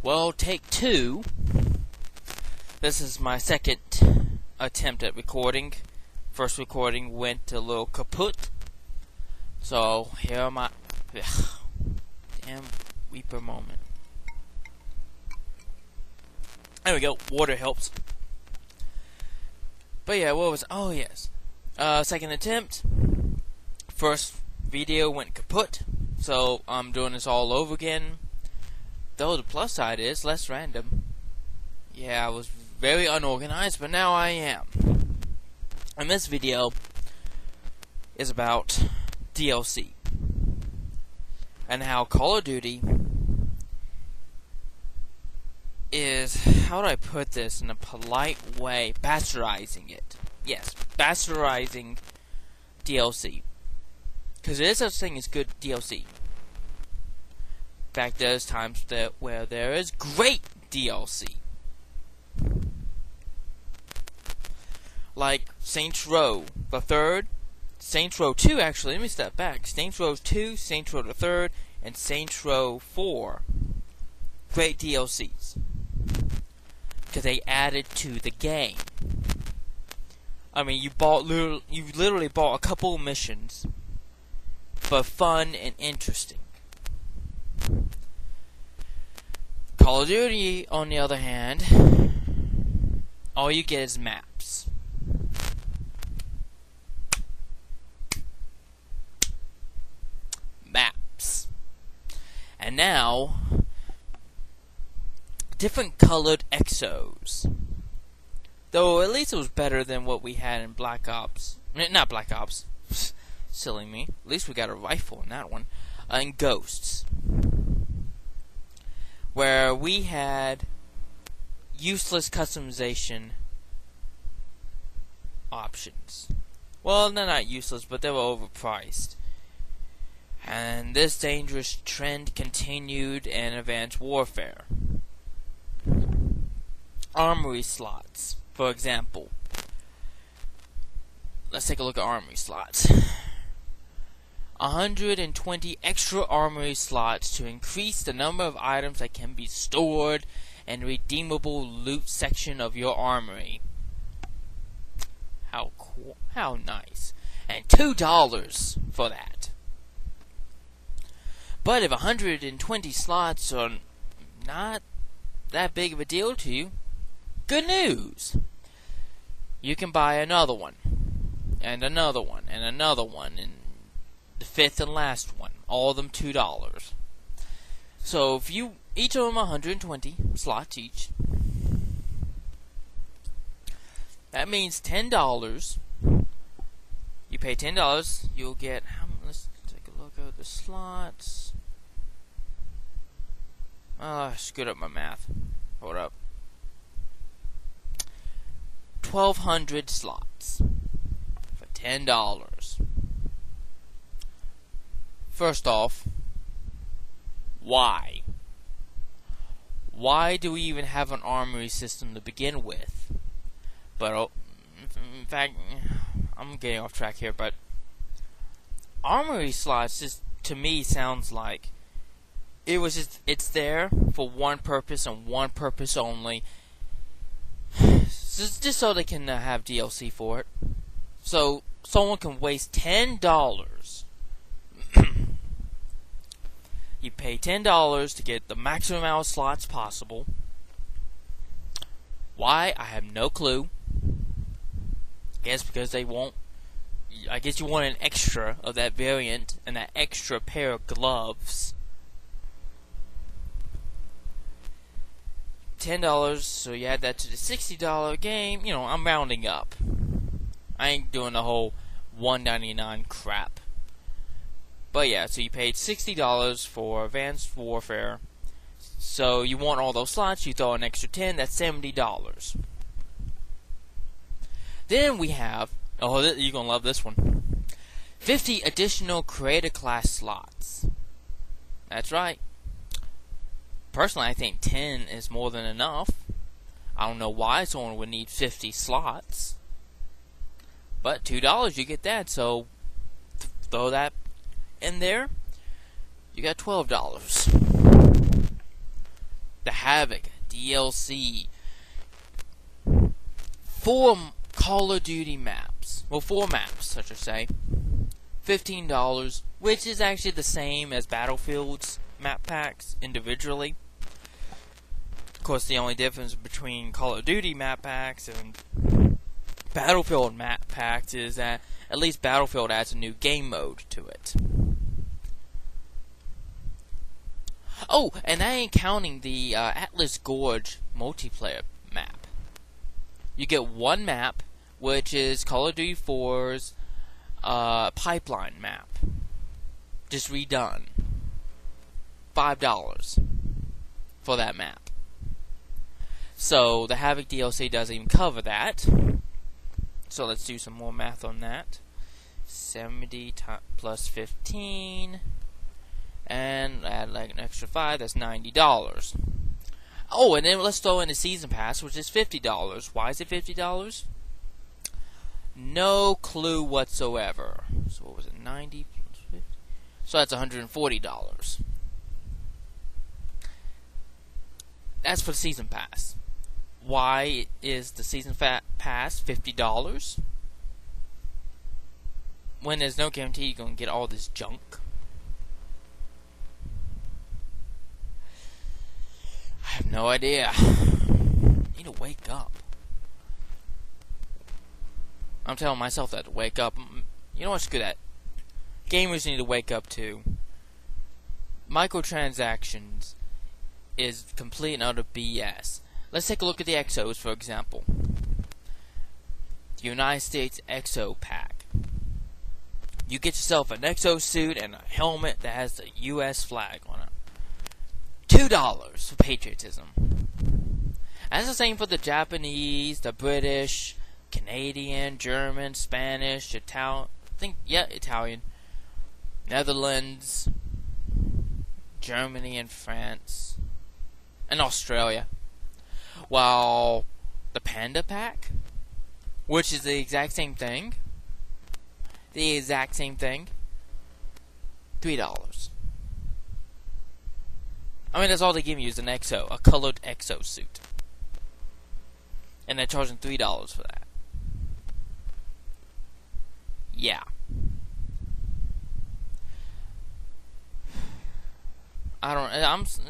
Well, take two. This is my second attempt at recording. First recording went a little kaput. So, here are my... damn Reaper moment. There we go, water helps. But yeah, what was... oh yes. Second attempt. First video went kaput. So, I'm doing this all over again. Though the plus side is less random. Yeah, I was very unorganized, but now I am. And this video is about DLC. And how Call of Duty is, how do I put this in a polite way, bastardizing it. Yes, bastardizing DLC. Because there is such thing as good DLC. In fact, there's times where there is great DLC. Like Saints Row the Third, Saints Row 2 actually, let me step back. Saints Row 2, Saints Row the Third, and Saints Row 4. Great DLCs. Because they added to the game. I mean, you literally bought a couple of missions, but fun and interesting. Call of Duty, on the other hand, all you get is maps. Maps. And now, different colored exos. Though, at least it was better than what we had in Black Ops. Not Black Ops. Silly me. At least we got a rifle in that one. And Ghosts. Where we had useless customization options. Well, they're not useless, but they were overpriced. And this dangerous trend continued in Advanced Warfare. Armory slots, for example. Let's take a look at armory slots. 120 extra armory slots to increase the number of items that can be stored in the redeemable loot section of your armory. How cool. How nice. And $2 for that. But if 120 slots are not that big of a deal to you, good news. You can buy another one. And another one. And another one. And the fifth and last one. All of them $2. So if you, each of them 120 slots each. That means $10. You pay $10, you'll get, let's take a look at the slots. I screwed up my math. Hold up. 1,200 slots for $10. First off, why? Why do we even have an armory system to begin with? But in fact, I'm getting off track here. But armory slots just to me sounds like it's there for one purpose and one purpose only. Just so they can have DLC for it. So someone can waste $10. You pay $10 to get the maximum amount of slots possible. Why? I have no clue. I guess because they won't. I guess you want an extra of that variant and that extra pair of gloves. $10, so you add that to the $60 game. You know, I'm rounding up. I ain't doing the whole $1.99 crap. But yeah, so you paid $60 for Advanced Warfare. So you want all those slots, you throw an extra 10, that's $70. Then we have, oh, you're gonna love this one, 50 additional Creator Class slots. That's right. Personally, I think 10 is more than enough. I don't know why someone would need 50 slots. But $2, you get that, so throw that in there, you got $12. The Havoc DLC. 4 Call of Duty maps. Well, 4 maps, I should say. $15, which is actually the same as Battlefield's map packs individually. Of course, the only difference between Call of Duty map packs and Battlefield map packs is that at least Battlefield adds a new game mode to it. Oh, and I ain't counting the Atlas Gorge multiplayer map. You get 1 map, which is Call of Duty 4's pipeline map. Just redone. $5 for that map. So the Havoc DLC doesn't even cover that. So let's do some more math on that. 70 plus 15. And add like an extra 5, that's $90. Oh, and then let's throw in the season pass, which is $50. Why is it $50? No clue whatsoever. So what was it, 90 plus 50? So that's $140. That's for the season pass. Why is the season pass $50? When there's no guarantee you're going to get all this junk. I have no idea. I need to wake up. I'm telling myself that to wake up. You know what's good at? Gamers need to wake up to. Microtransactions is complete and utter BS. Let's take a look at the Exos, for example. The United States Exo Pack. You get yourself an Exo suit and a helmet that has the US flag on it. $2 for patriotism. That's the same for the Japanese, the British, Canadian, German, Spanish, Italian, Netherlands, Germany and France, and Australia. While the Panda Pack, which is the exact same thing, $3. I mean, that's all they give you is an Exo, a colored Exo suit. And they're charging $3 for that. Yeah.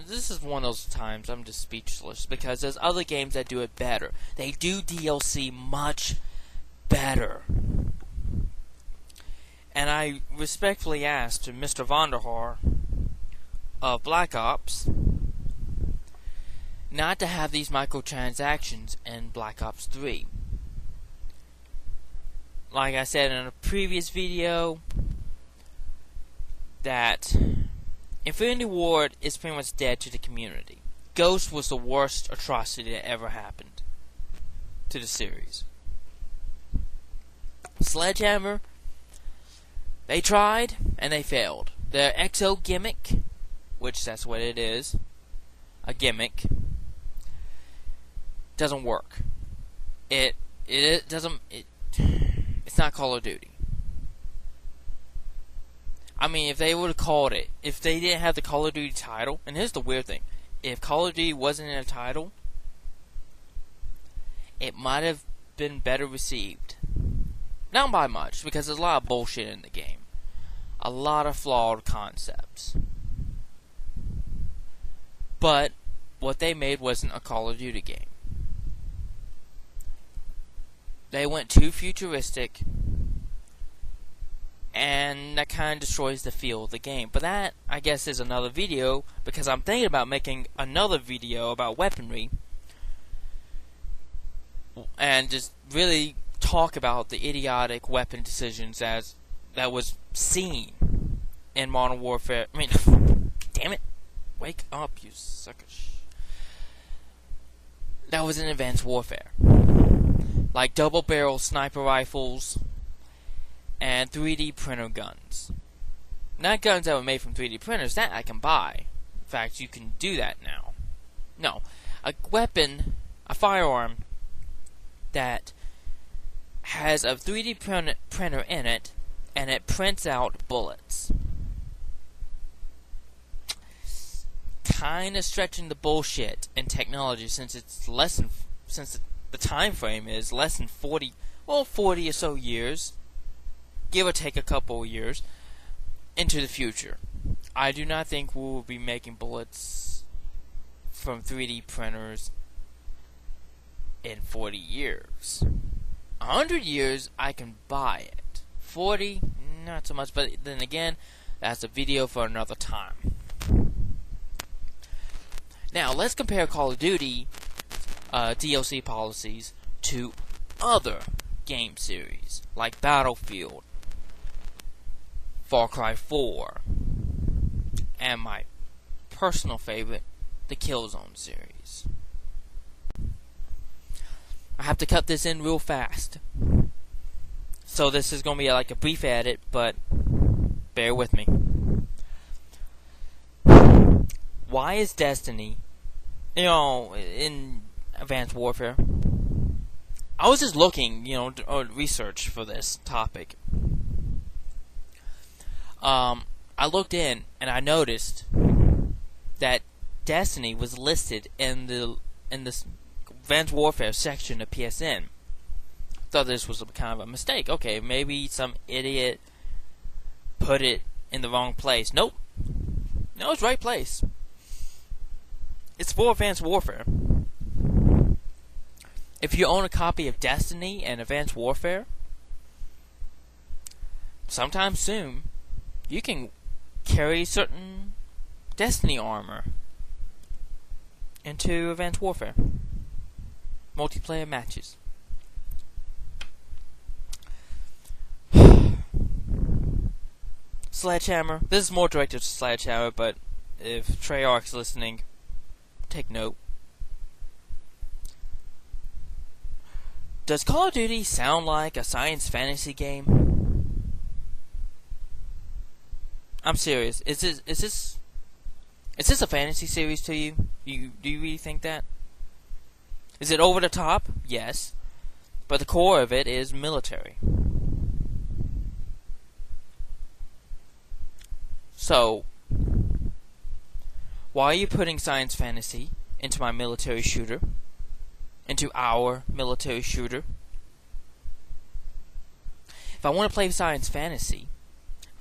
This is one of those times I'm just speechless because there's other games that do it better. They do DLC much better. And I respectfully asked Mr. Vonderhaar of Black Ops not to have these microtransactions in Black Ops 3. Like I said in a previous video, that Infinity Ward is pretty much dead to the community. Ghost was the worst atrocity that ever happened to the series. Sledgehammer, they tried and they failed. Their Exo gimmick, which that's what it is, a gimmick, doesn't work. It's not Call of Duty. I mean, if they would have called it, if they didn't have the Call of Duty title, and here's the weird thing, if Call of Duty wasn't in a title, it might have been better received. Not by much, because there's a lot of bullshit in the game. A lot of flawed concepts. But what they made wasn't a Call of Duty game. They went too futuristic, and that kind of destroys the feel of the game. But that, I guess, is another video, because I'm thinking about making another video about weaponry, and just really talk about the idiotic weapon decisions that was seen in Modern Warfare. I mean, damn it. Wake up, you sucker. That was in Advanced Warfare. Like double-barrel sniper rifles and 3D printer guns. Not guns that were made from 3D printers, that I can buy. In fact, you can do that now. No, a weapon, a firearm that has a 3D printer in it, and it prints out bullets. kind of stretching the bullshit in technology since the time frame is less than 40 or so years, give or take a couple of years, into the future. I do not think we will be making bullets from 3D printers in 40 years. 100 years, I can buy it. 40, not so much, but then again, that's a video for another time. Now, let's compare Call of Duty DLC policies to other game series, like Battlefield, Far Cry 4, and my personal favorite, the Killzone series. I have to cut this in real fast, so this is going to be like a brief edit, but bear with me. Why is Destiny, in Advanced Warfare? I was just looking, research for this topic. I looked in and I noticed that Destiny was listed in the Advanced Warfare section of PSN. Thought this was kind of a mistake. Okay, maybe some idiot put it in the wrong place. Nope. No, it's right place. It's for Advanced Warfare. If you own a copy of Destiny and Advanced Warfare, sometime soon, you can carry certain Destiny armor into Advanced Warfare multiplayer matches. Sledgehammer. This is more directed to Sledgehammer, but if Treyarch's listening, take note. Does Call of Duty sound like a science fantasy game? I'm serious. Is this a fantasy series to you? Do you really think that? Is it over the top? Yes. But the core of it is military. So, why are you putting science fantasy into my military shooter? Into our military shooter? If I want to play science fantasy,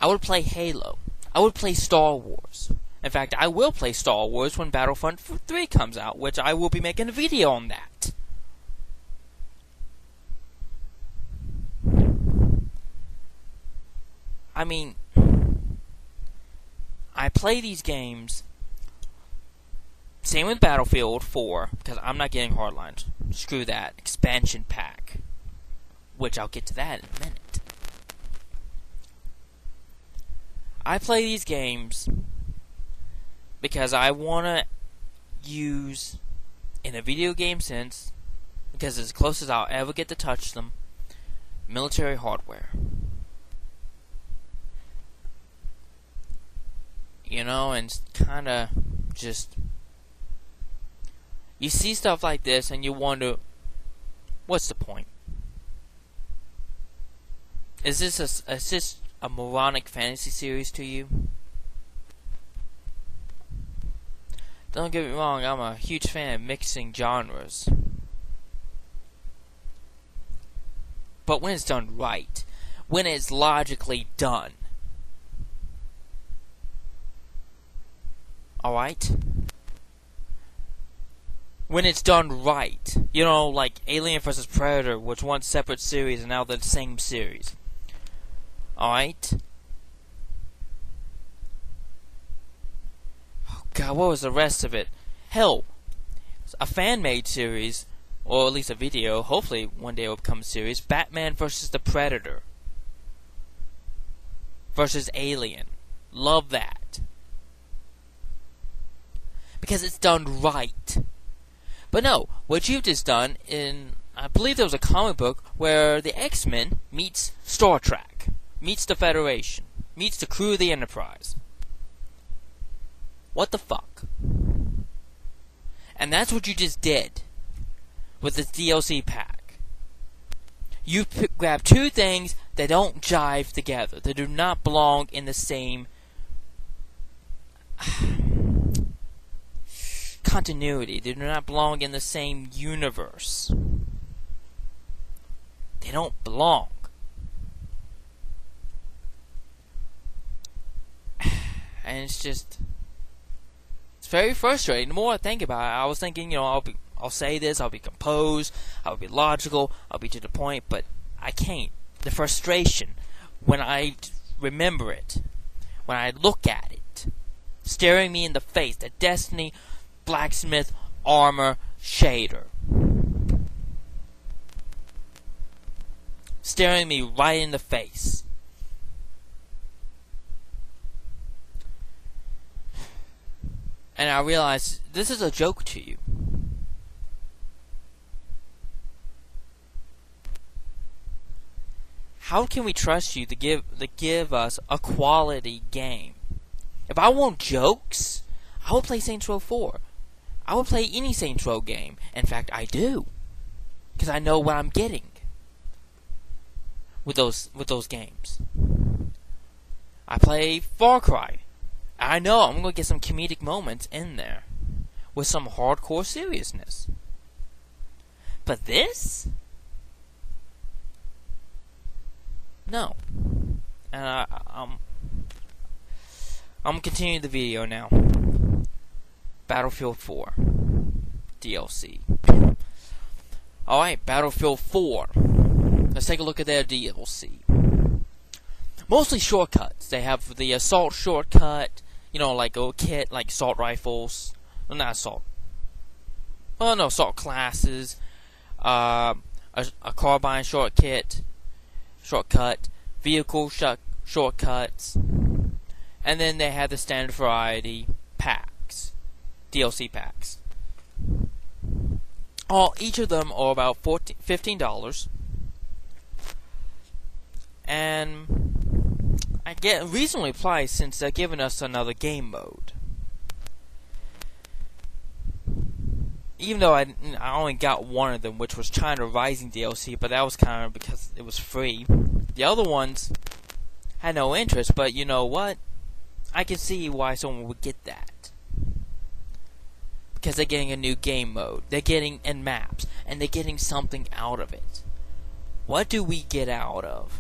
I would play Halo. I would play Star Wars. In fact, I will play Star Wars when Battlefront 3 comes out, which I will be making a video on that. I mean, I play these games, same with Battlefield 4, because I'm not getting Hardline. Screw that. Expansion pack. Which I'll get to that in a minute. I play these games because I want to use, in a video game sense, because it's as close as I'll ever get to touch them, military hardware. And kind of just, you see stuff like this and you wonder, what's the point? Is this a moronic fantasy series to you? Don't get me wrong, I'm a huge fan of mixing genres. But when it's done right, when it's logically done. Alright? When it's done right. Like Alien vs. Predator was one separate series and now they're the same series. Alright? Oh god, what was the rest of it? Hell, a fan-made series, or at least a video, hopefully one day it will become a series, Batman vs. the Predator versus Alien. Love that. Because it's done right. But no, what you've just done in, I believe there was a comic book where the X-Men meets Star Trek, meets the Federation, meets the crew of the Enterprise. What the fuck? And that's what you just did with this DLC pack. You grab two things that don't jive together, that do not belong in the same continuity. They do not belong in the same universe. They don't belong. And it's very frustrating. The more I think about it, I was thinking, I'll say this, I'll be composed, I'll be logical, I'll be to the point, but I can't. The frustration when I remember it, when I look at it, staring me in the face, the Destiny Blacksmith Armor shader. Staring me right in the face. And I realize this is a joke to you. How can we trust you to give us a quality game? If I want jokes, I would play Saints Row 4. I would play any Saints Row game. In fact, I do, because I know what I'm getting with those games. I play Far Cry. I know I'm going to get some comedic moments in there with some hardcore seriousness. But this? No. And I'm going to continue the video now. Battlefield 4 DLC. Alright, Battlefield 4. Let's take a look at their DLC. Mostly shortcuts. They have the assault shortcut, like a kit, like assault rifles. Well, not assault. Well, no, assault classes. A carbine shortcut, vehicle shortcuts, and then they have the standard variety packs, DLC packs. Each of them are about $15, and I get reasonably priced since they're giving us another game mode. Even though I only got one of them, which was China Rising DLC, but that was kind of because it was free. The other ones had no interest, but you know what? I can see why someone would get that. Because they're getting a new game mode, they're getting in maps, and they're getting something out of it. What do we get out of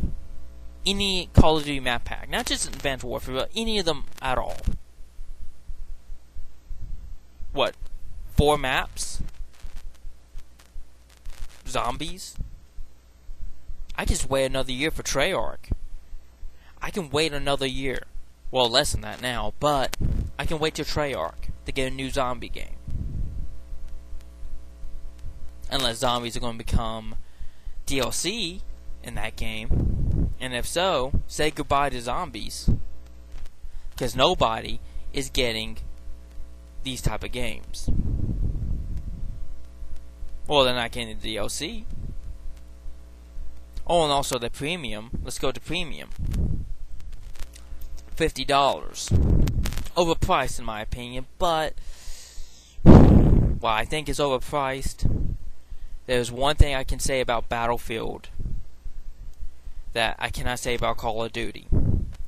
any Call of Duty map pack? Not just Advanced Warfare, but any of them at all. What? 4 maps? Zombies? I just wait another year for Treyarch. I can wait another year. Well, less than that now, but I can wait till Treyarch to get a new zombie game. Unless zombies are going to become DLC in that game. And if so, say goodbye to zombies. Because nobody is getting these type of games. Well, they're not getting the DLC. Oh, and also the premium. Let's go to premium. $50. Overpriced in my opinion, but while I think it's overpriced, there's one thing I can say about Battlefield that I cannot say about Call of Duty.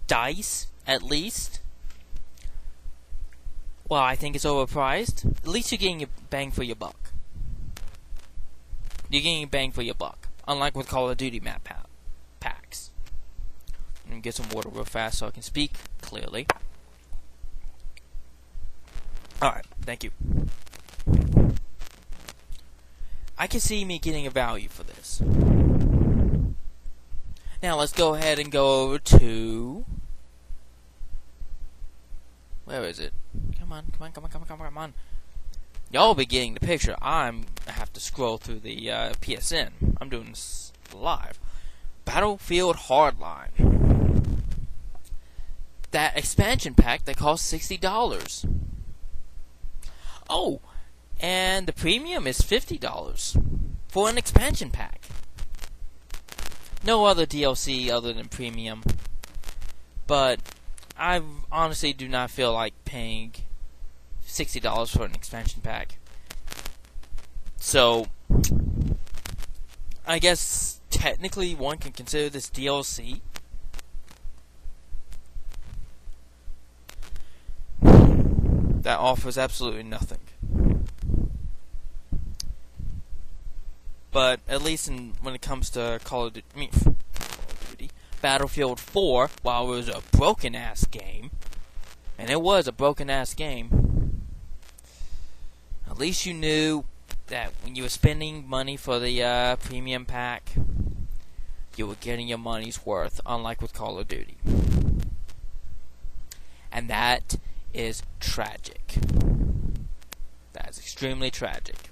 DICE, at least, well, I think it's overpriced. At least you're getting your bang for your buck. You're getting bang for your buck, unlike with Call of Duty map packs. Let me get some water real fast so I can speak clearly. Alright, thank you. I can see me getting a value for this. Now let's go ahead and go over to... Where is it? Come on. Y'all be getting the picture. I have to scroll through the PSN. I'm doing this live. Battlefield Hardline. That expansion pack that costs $60. Oh, and the premium is $50 for an expansion pack. No other DLC other than premium. But I honestly do not feel like paying $60 for an expansion pack. So, I guess technically one can consider this DLC. That offers absolutely nothing. But at least when it comes to Call of Duty, Battlefield 4, while it was a broken ass game, and it was a broken ass game, at least you knew that when you were spending money for the premium pack, you were getting your money's worth, unlike with Call of Duty. And that is tragic. That is extremely tragic.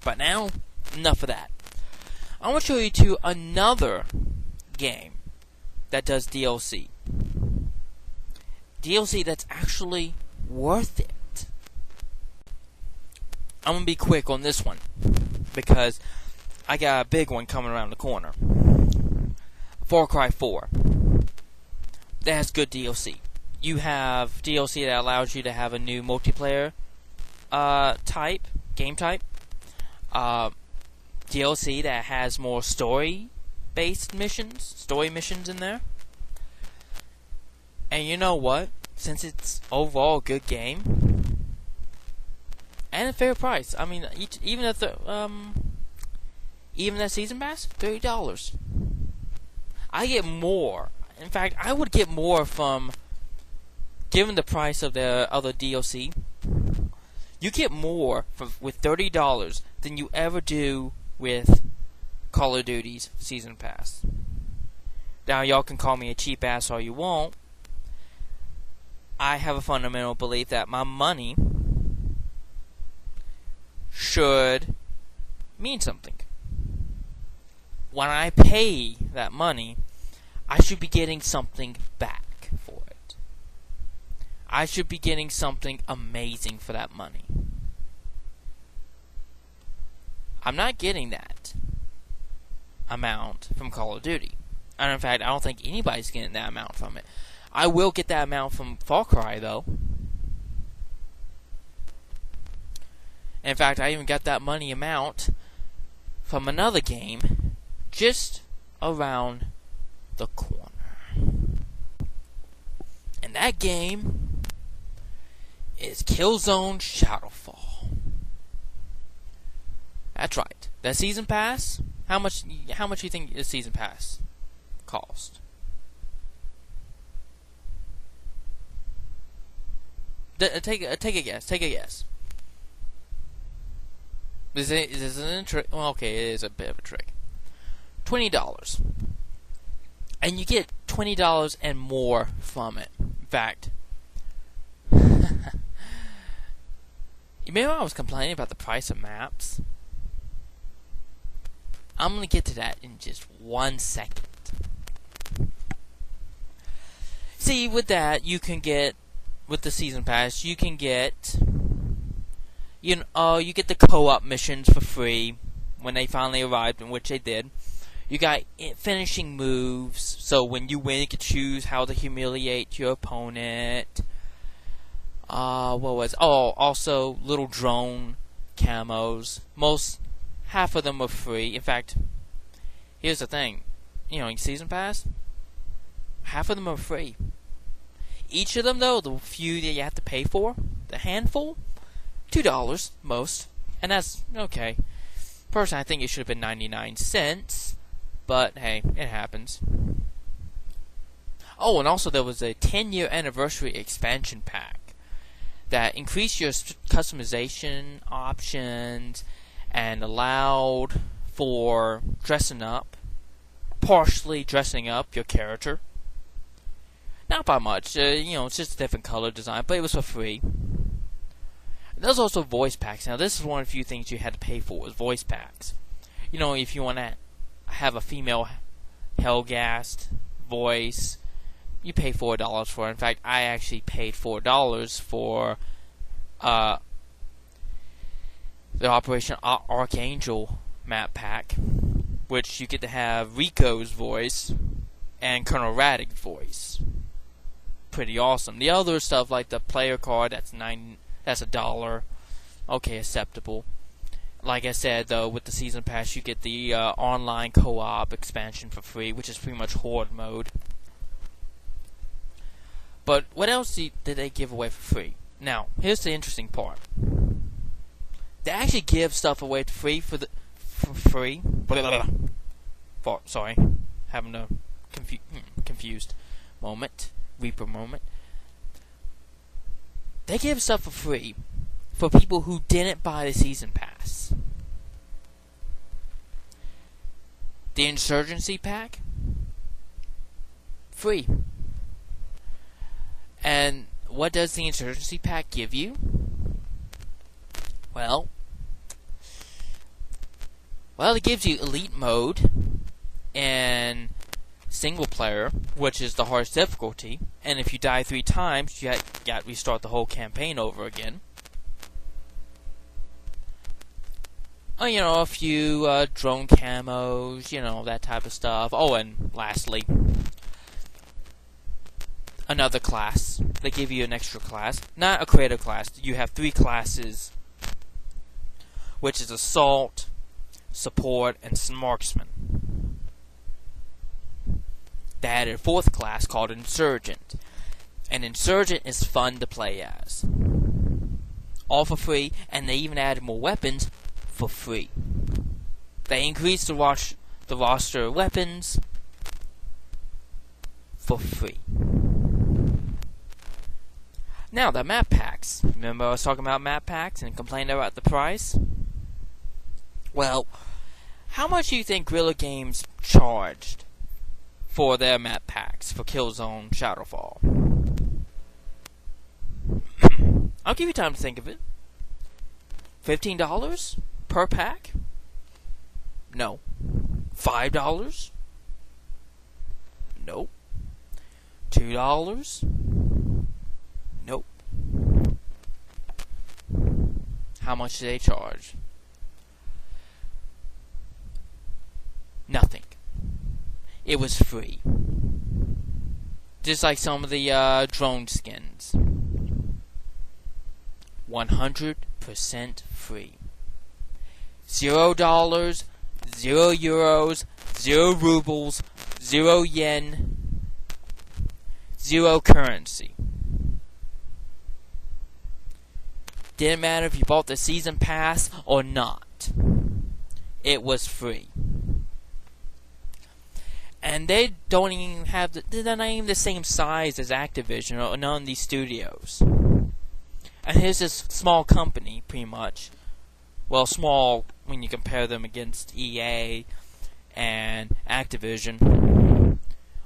But now, enough of that. I want to show you to another game that does DLC. DLC that's actually worth it. I'm going to be quick on this one, because I got a big one coming around the corner. Far Cry 4. That has good DLC. You have DLC that allows you to have a new multiplayer game type. DLC that has more story-based story missions in there. And you know what? Since it's overall a good game and a fair price, I mean, even at that season pass, $30. I get more. In fact, I would get more from, given the price of the other DLC, you get more with $30 than you ever do with Call of Duty's season pass. Now, y'all can call me a cheap ass all you want. I have a fundamental belief that my money should mean something. When I pay that money, I should be getting something back for it. I should be getting something amazing for that money. I'm not getting that amount from Call of Duty. And in fact, I don't think anybody's getting that amount from it. I will get that amount from Far Cry, though. In fact, I even got that money amount from another game just around the corner. And that game is Killzone Shadowfall. That's right. That season pass, how much do you think the season pass cost? Take a guess. Take a guess. Is this a trick? Well, okay, it is a bit of a trick. $20, and you get $20 and more from it. In fact, you remember I was complaining about the price of maps? I'm gonna get to that in just 1 second. See, with that, you can get, with the season pass, you can get, you get the co-op missions for free when they finally arrived, in which they did. You got finishing moves, so when you win, you can choose how to humiliate your opponent. Also little drone camos. Half of them are free. In fact, here's the thing. In season pass, half of them are free. Each of them, though, the few that you have to pay for, the handful, $2 most, and that's okay. Personally, I think it should have been 99 cents, but hey, it happens. Oh, and also there was a 10-year anniversary expansion pack that increased your customization options and allowed for partially dressing up your character. Not by much, it's just a different color design, but it was for free. There's also voice packs. Now, this is one of the few things you had to pay for, was voice packs. If you want to have a female Helghast voice, you pay $4 for it. In fact, I actually paid $4 for the Operation Archangel map pack, which you get to have Rico's voice and Colonel Raddick's voice. Pretty awesome. The other stuff, like the player card, that's $1. Okay, acceptable. Like I said, though, with the season pass, you get the online co-op expansion for free, which is pretty much horde mode. But what else did they give away for free? Now, here's the interesting part. They actually give stuff away for for free. Sorry, having a confused moment, Reaper moment. They give stuff for free for people who didn't buy the season pass. The Insurgency pack, free. And what does the Insurgency pack give you? Well, it gives you Elite Mode and Single Player, which is the hardest difficulty. And if you die 3 times, you got to restart the whole campaign over again. A few drone camos, that type of stuff. Oh, and lastly, another class. They give you an extra class. Not a creative class. You have 3 classes, which is Assault, Support, and Marksman. They added a 4th class called Insurgent. And Insurgent is fun to play as. All for free, and they even added more weapons for free. They increased the roster of weapons for free. Now, the map packs. Remember I was talking about map packs and complained about the price? Well, how much do you think Guerrilla Games charged for their map packs for Killzone Shadowfall? I'll give you time to think of it. $15 per pack? No. $5? Nope. $2? Nope. How much do they charge? Nothing. It was free. Just like some of the drone skins. 100% free. $0, €0, 0 rubles, 0 yen, 0 currency. Didn't matter if you bought the season pass or not. It was free. And they don't even have they're not even the same size as Activision or none of these studios. And here's this small company, pretty much. Well, small when you compare them against EA and Activision,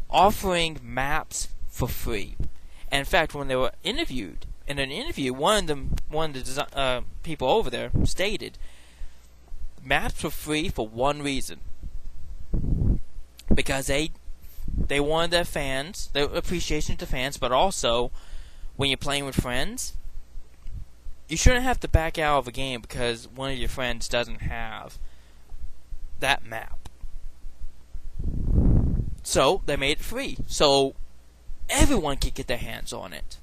offering maps for free. And in fact, when they were interviewed, in an interview, one of the people over there stated, maps for free for one reason. Because they wanted their fans, their appreciation to fans, but also, when you're playing with friends, you shouldn't have to back out of a game because one of your friends doesn't have that map. So, they made it free. So, everyone could get their hands on it.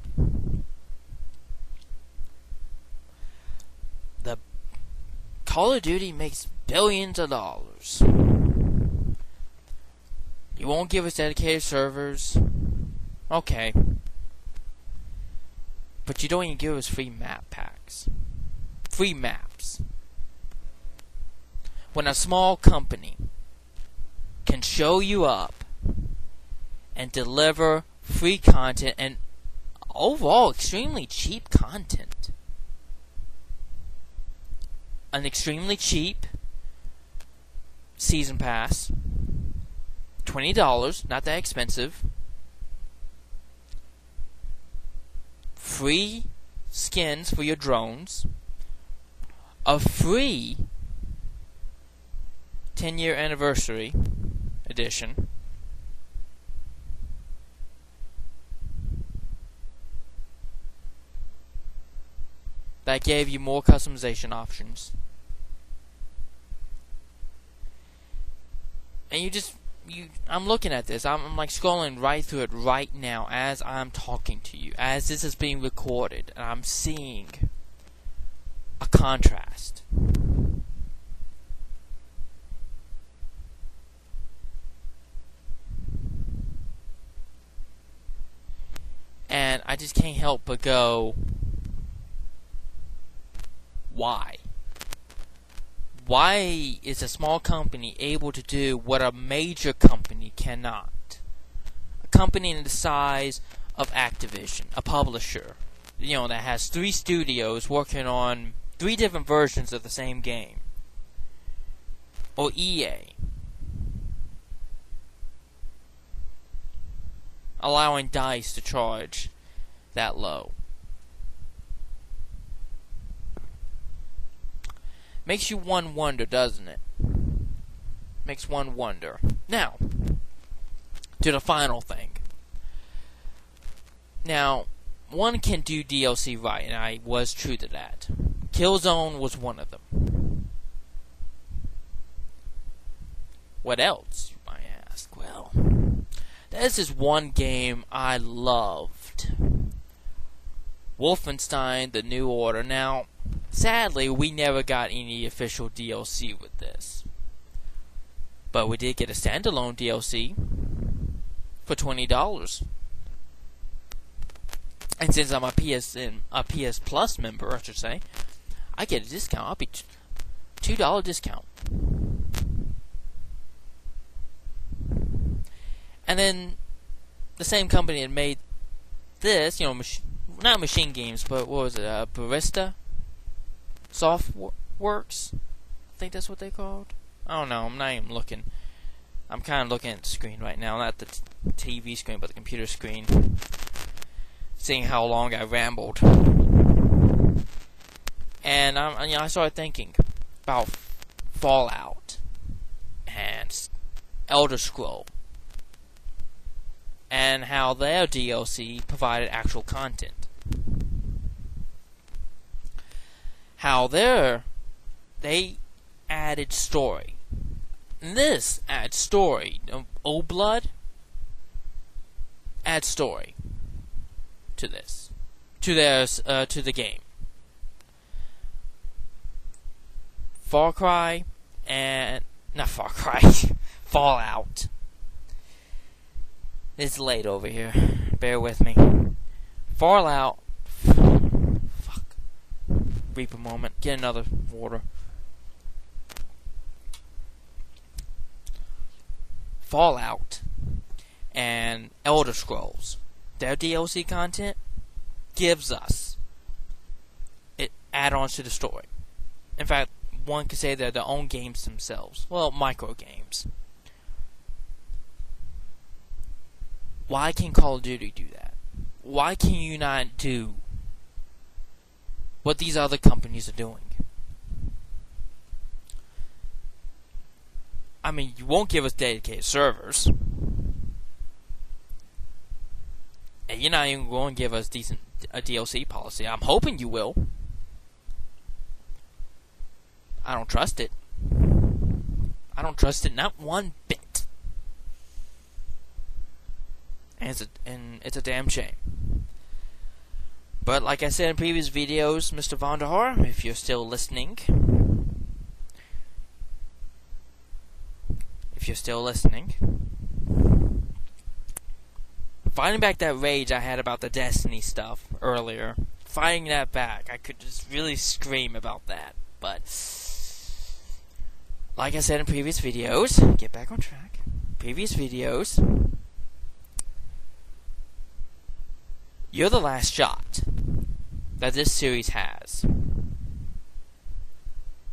The Call of Duty makes billions of dollars. You won't give us dedicated servers. Okay. But you don't even give us free map packs. Free maps. When a small company can show you up and deliver free content and overall extremely cheap content. An extremely cheap season pass. $20, not that expensive. Free skins for your drones. A free 10-year anniversary edition. That gave you more customization options. And I'm looking at this. I'm like scrolling right through it right now as I'm talking to you, as this is being recorded, and I'm seeing a contrast. And I just can't help but go, why? Why is a small company able to do what a major company cannot? A company in the size of Activision, a publisher, that has 3 studios working on 3 different versions of the same game. Or EA, allowing DICE to charge that low. Makes you one wonder, doesn't it? Makes one wonder. Now, to the final thing. Now, one can do DLC right, and I was true to that. Killzone was one of them. What else, you might ask? Well, this is one game I loved. Wolfenstein: The New Order. Now, sadly, we never got any official DLC with this. But we did get a standalone DLC for $20. And since I'm a PS Plus member, I should say, I get a discount. I'll be $2 discount. And then the same company had made this, not Machine Games, but what was it? Barista Softworks? I think that's what they called. I don't know. I'm not even looking. I'm kind of looking at the screen right now, not the TV screen, but the computer screen. Seeing how long I rambled, and I started thinking about Fallout and Elder Scrolls, and how their DLC provided actual content. How they added story. And this adds story. Old Blood adds story to this, to the game. Fallout. It's late over here. Bear with me. Fallout. Fuck. Reap a moment. Get another water. Fallout and Elder Scrolls, their DLC content gives us add-ons to the story. In fact, one could say they're their own games themselves. Well, micro games. Why can Call of Duty do that? Why can you not do what these other companies are doing? I mean, you won't give us dedicated servers. And you're not even going to give us a DLC policy. I'm hoping you will. I don't trust it. I don't trust it not one bit. And it's a damn shame. But like I said in previous videos, Mr. Vonderhaar, if you're still listening, fighting back that rage I had about the Destiny stuff earlier, fighting that back, I could just really scream about that. But like I said in previous videos, get back on track. Previous videos, you're the last shot that this series has.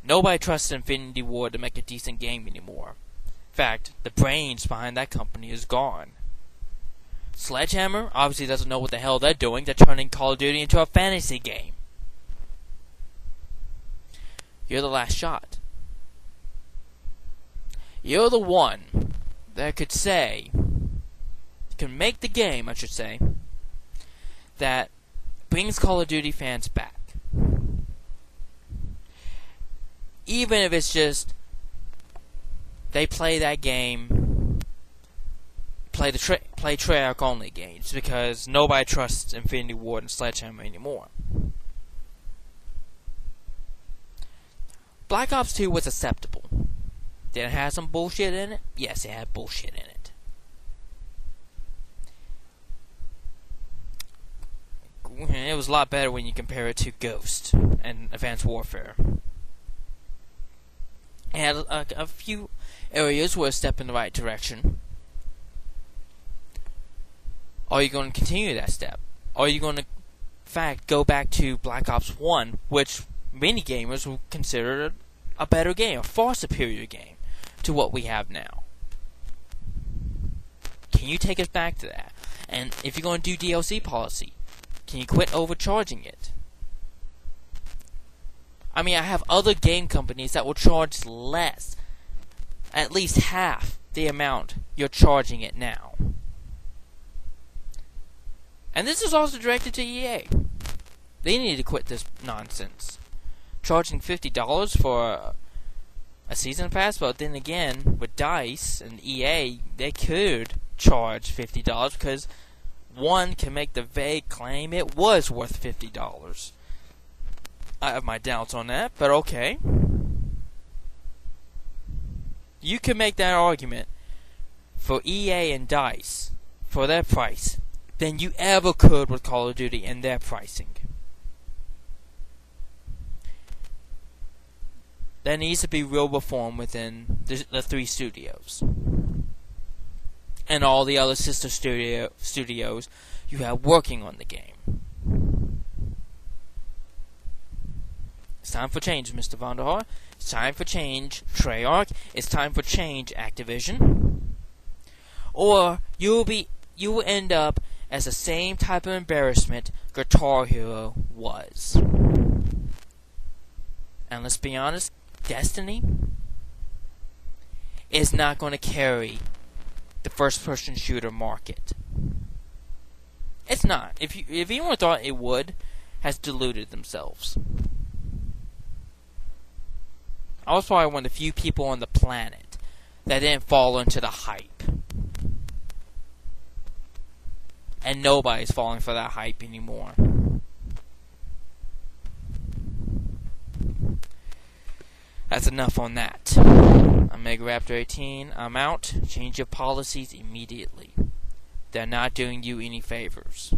Nobody trusts Infinity Ward to make a decent game anymore. In fact, the brains behind that company is gone. Sledgehammer obviously doesn't know what the hell they're doing. They're turning Call of Duty into a fantasy game. You're the last shot. You're the one that can make the game, I should say, that brings Call of Duty fans back. Even if it's just they play that game, play Treyarch only games, because nobody trusts Infinity Ward and Sledgehammer anymore. Black Ops 2 was acceptable. Did it have some bullshit in it? Yes, it had bullshit in it. It was a lot better when you compare it to Ghost and Advanced Warfare. had a few areas were a step in the right direction. Are you going to continue that step? Are you going to, in fact, go back to Black Ops 1, which many gamers will consider a better game, a far superior game to what we have now? Can you take us back to that? And if you're going to do DLC policy, can you quit overcharging it? I mean, I have other game companies that will charge less, at least half the amount you're charging it now. And this is also directed to EA. They need to quit this nonsense. Charging $50 for a season pass, but then again, with DICE and EA, they could charge $50 because one can make the vague claim it was worth $50. I have my doubts on that, but okay. You can make that argument for EA and DICE for their price than you ever could with Call of Duty and their pricing. There needs to be real reform within the three studios. And all the other sister studios you have working on the game. It's time for change, Mr. Vonderhaar. It's time for change, Treyarch. It's time for change, Activision. Or you will end up as the same type of embarrassment Guitar Hero was. And let's be honest, Destiny is not going to carry the first-person shooter market. It's not. If anyone thought it would, has deluded themselves. I was probably one of the few people on the planet that didn't fall into the hype. And nobody's falling for that hype anymore. That's enough on that. I'm MegaRaptor18. I'm out. Change your policies immediately. They're not doing you any favors.